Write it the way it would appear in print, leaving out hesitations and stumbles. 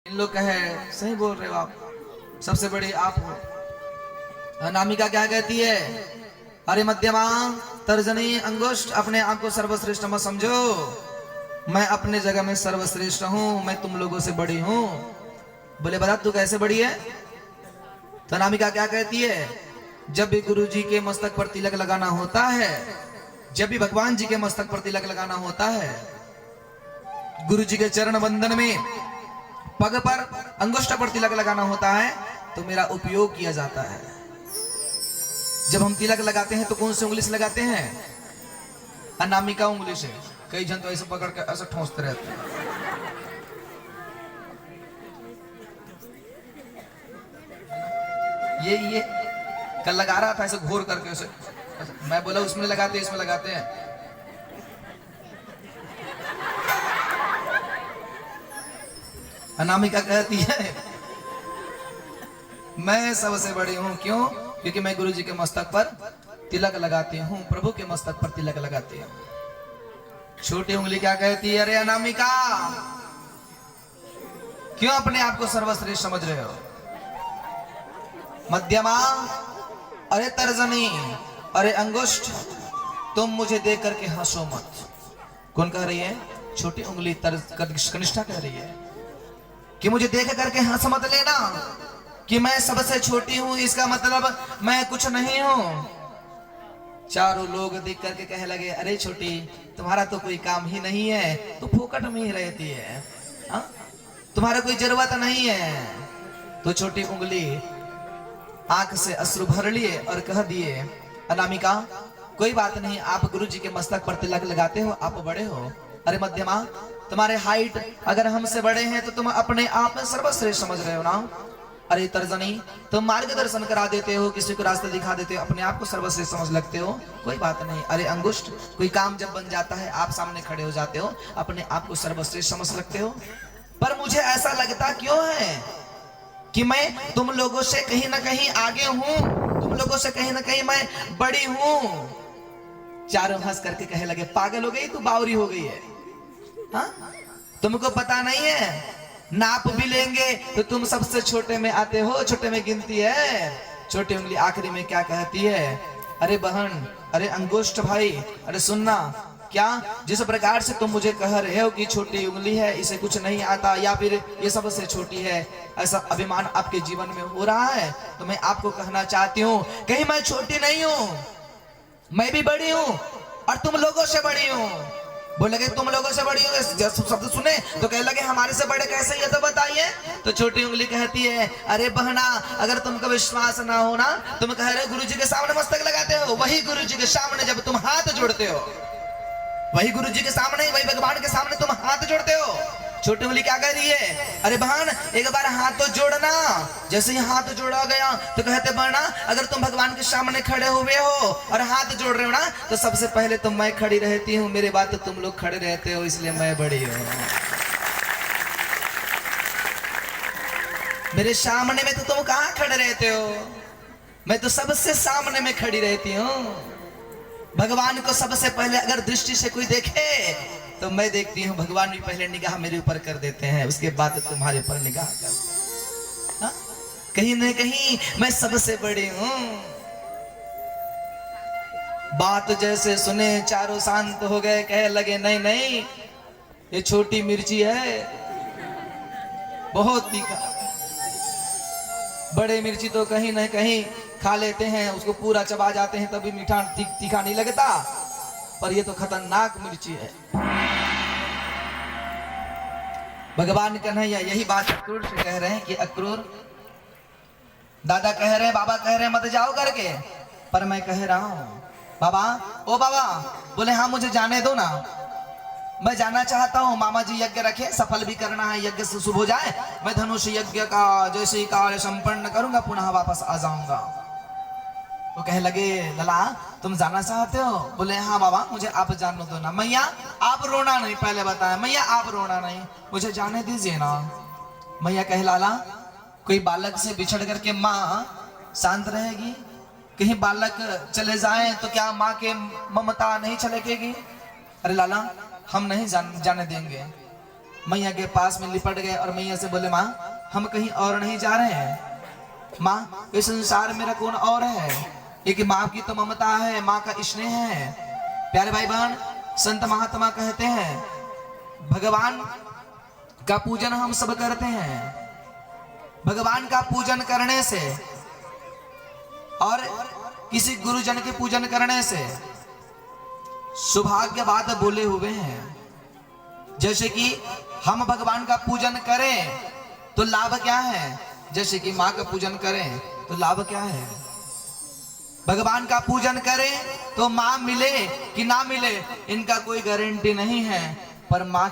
इन लोग कहे सही बोल रहे हो आप, सबसे बड़ी आप हो। अनामिका क्या कहती है? अरे मध्यमा तर्जनी अंगुष्ठ, अपने आप को सर्वश्रेष्ठ मत समझो। मैं अपने जगह में सर्वश्रेष्ठ हूं, मैं तुम लोगों से बड़ी हूं। बोले बता तू कैसे बड़ी है? तो अनामिका क्या कहती है? जब भी गुरु जी के मस्तक पर तिलक लगाना होता है, जब भी भगवान जी के मस्तक पर तिलक लगाना होता है, गुरु जी के चरण बंदन में पग पर अंगुष्ठ पर तिलक लगाना होता है, तो मेरा उपयोग किया जाता है। जब हम तिलक लगाते हैं तो कौन सी उंगली से लगाते हैं? अनामिका उंगली से। कई जन तो ऐसे पकड़ कर ऐसे ठोंसते रहते हैं। ये कल लगा रहा था ऐसे घोर करके उसे। मैं बोला उसमें लगाते हैं, इसमें लगाते हैं। अनामिका कहती है मैं सबसे बड़ी हूं। क्यों? क्योंकि मैं गुरु जी के मस्तक पर तिलक लगाती हूं, प्रभु के मस्तक पर तिलक लगाती हूं। छोटी उंगली क्या कहती है? अरे अनामिका, क्यों अपने आप को सर्वश्रेष्ठ समझ रहे हो? मध्यमा, अरे तर्जनी, अरे अंगुष्ठ, तुम मुझे देख करके हंसो मत। कौन कह रही है? छोटी उंगली कनिष्ठा कह रही है कि मुझे देख करके हंस मत लेना कि मैं सबसे छोटी हूं, इसका मतलब मैं कुछ नहीं हूं। चारों लोग देख करके कहे लगे अरे छोटी, तुम्हारा तो कोई काम ही नहीं है, तू फोकट में ही रहती है, हा? तुम्हारा कोई जरूरत नहीं है। तो छोटी उंगली आंख से अश्रु भर लिए और कह दिए अनामिका, कोई बात नहीं, आप गुरु जी के मस्तक पर तिलक लगाते हो, आप बड़े हो। अरे मध्यमा, तुम्हारे हाइट अगर हमसे बड़े हैं तो तुम अपने आप में सर्वश्रेष्ठ समझ रहे हो ना। अरे तर्जनी, तुम मार्गदर्शन करा देते हो, किसी को रास्ता दिखा देते हो, अपने आप को सर्वश्रेष्ठ समझ लगते हो, कोई बात नहीं। अरे अंगुष्ठ, कोई काम जब बन जाता है आप सामने खड़े हो जाते हो, अपने आप को सर्वश्रेष्ठ समझ लगते हो। पर मुझे ऐसा लगता क्यों है कि मैं तुम लोगों से कहीं ना कहीं आगे हूं, तुम लोगों से कहीं ना कहीं मैं बड़ी हूं। चारों हंस करके कहे लगे पागल हो गई तू, बावरी हो गई है, हाँ? तुमको पता नहीं है, नाप भी लेंगे तो तुम सबसे छोटे में आते हो, छोटे में गिनती है। छोटी उंगली आखिरी में क्या कहती है? अरे बहन, अरे अंगुष्ठ भाई, अरे सुनना, क्या जिस प्रकार से तुम मुझे कह रहे हो कि छोटी उंगली है, इसे कुछ नहीं आता, या फिर ये सबसे छोटी है, ऐसा अभिमान आपके जीवन में हो रहा है, तो मैं आपको कहना चाहती हूँ कहीं मैं छोटी नहीं हूँ, मैं भी बड़ी हूँ और तुम लोगों से बड़ी हूँ। बोले लगे तुम लोगों से बड़ी हो, शब्द सुने तो कह लगे हमारे से बड़े कैसे, ये तो बताइए। तो छोटी उंगली कहती है अरे बहना, अगर तुमको विश्वास ना हो ना, तुम कह रहे हो गुरु जी के सामने मस्तक लगाते हो, वही गुरु जी के सामने जब तुम हाथ जोड़ते हो, वही गुरु जी के सामने, वही भगवान के सामने तुम हाथ जोड़ते हो। छोटी उंगली क्या कह रही है? अरे बहन, एक बार हाथ तो जोड़ना। जैसे ही हाथ जोड़ा गया तो कहते बहना, अगर तुम भगवान के सामने खड़े हुए हो और हाथ जोड़ रहे हो ना, तो सबसे पहले तो मैं खड़ी रहती हूँ, मेरे बाद तो तुम लोग खड़े रहते हो, इसलिए मैं बड़ी हूँ। मेरे सामने में तो तुम कहाँ खड़े रहते हो, मैं तो सबसे सामने में खड़ी रहती हूँ। भगवान को सबसे पहले अगर दृष्टि से कोई देखे तो मैं देखती हूँ, भगवान भी पहले निगाह मेरे ऊपर कर देते हैं, उसके बाद तुम्हारे ऊपर निगाह कर। हा? कहीं न कहीं मैं सबसे बड़ी हूँ। बात जैसे सुने चारों शांत हो गए, कहे लगे नहीं नहीं, ये छोटी मिर्ची है, बहुत तीखा। बड़े मिर्ची तो कहीं न कहीं खा लेते हैं, उसको पूरा चबा जाते हैं, तभी मीठा तीखा नहीं लगता, पर ये तो खतरनाक मिर्ची है। भगवान कन्हैया यही बात अक्रूर से कह रहे हैं कि अक्रूर, दादा कह रहे हैं, बाबा कह रहे हैं मत जाओ करके, पर मैं कह रहा हूं बाबा, ओ बाबा। बोले हाँ मुझे जाने दो ना, मैं जाना चाहता हूँ। मामा जी यज्ञ रखे, सफल भी करना है, यज्ञ से शुभ हो जाए, मैं धनुष यज्ञ का जैसे कार्य संपन्न करूंगा, पुनः वापस आ जाऊंगा। वो कहे लगे लला तुम जाना चाहते हो? बोले हाँ बाबा, मुझे आप जाने दो ना। मैया आप रोना नहीं, पहले बताया, मैया आप रोना नहीं, मुझे जाने दीजिए ना। मैया कहे लाला, कोई बालक से बिछड़ करके माँ शांत रहेगी? कहीं बालक चले जाए तो क्या माँ के ममता नहीं छलकेगी? अरे लाला हम नहीं जाने देंगे। मैया के पास में लिपट गए और मैया से बोले, माँ हम कहीं और नहीं जा रहे हैं, माँ इस संसार मेरा कौन और है, एक माँ की तो ममता है, माँ का स्नेह है। प्यारे भाई बहन, संत महात्मा कहते हैं भगवान का पूजन हम सब करते हैं। भगवान का पूजन करने से और किसी गुरुजन के पूजन करने से सौभाग्य बात बोले हुए हैं। जैसे कि हम भगवान का पूजन करें तो लाभ क्या है, जैसे कि माँ का पूजन करें तो लाभ क्या है। भगवान का पूजन करें तो माँ मिले कि ना मिले इनका कोई गारंटी नहीं है, पर माँ